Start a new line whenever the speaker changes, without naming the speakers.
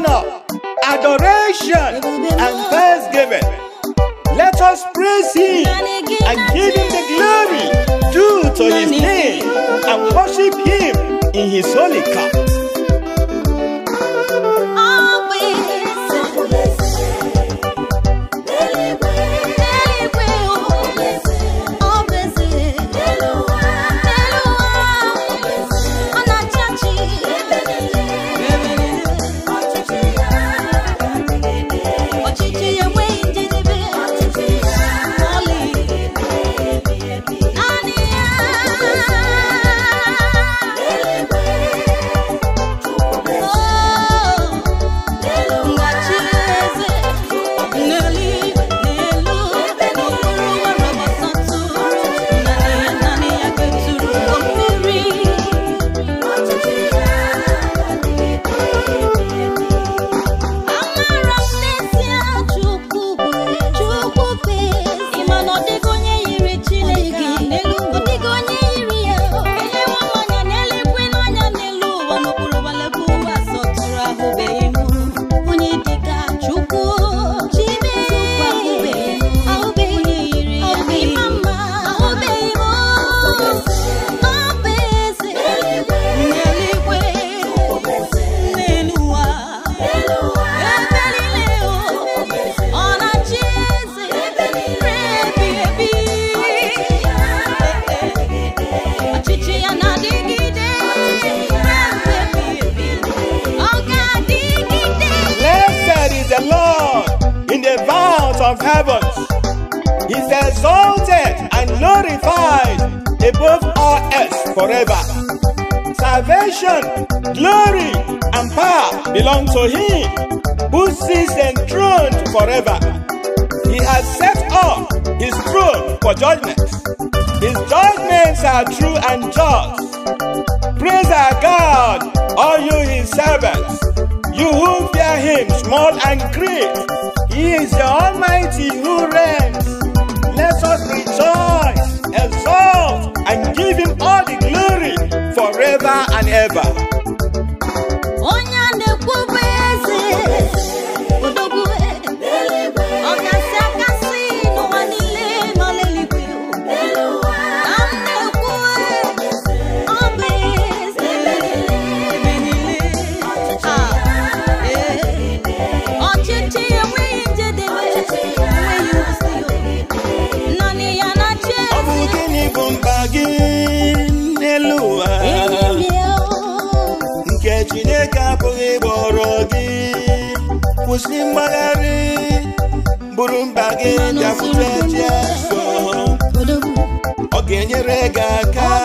honor, adoration, and thanksgiving. Let us praise Him and give Him the glory due to His name and worship Him in His holy cup. Of heavens, He's exalted and glorified above all else forever. Salvation, glory, and power belong to Him who sits enthroned forever. He has set up His throne for judgment. His judgments are true and just. Praise our God, all you His servants, you who fear Him, small and great. He is the Almighty who reigns. Let us rejoice, exalt, and give Him all the glory forever and ever. Muslim Malari Burumbagi Jafuja Ogenye Rega Ka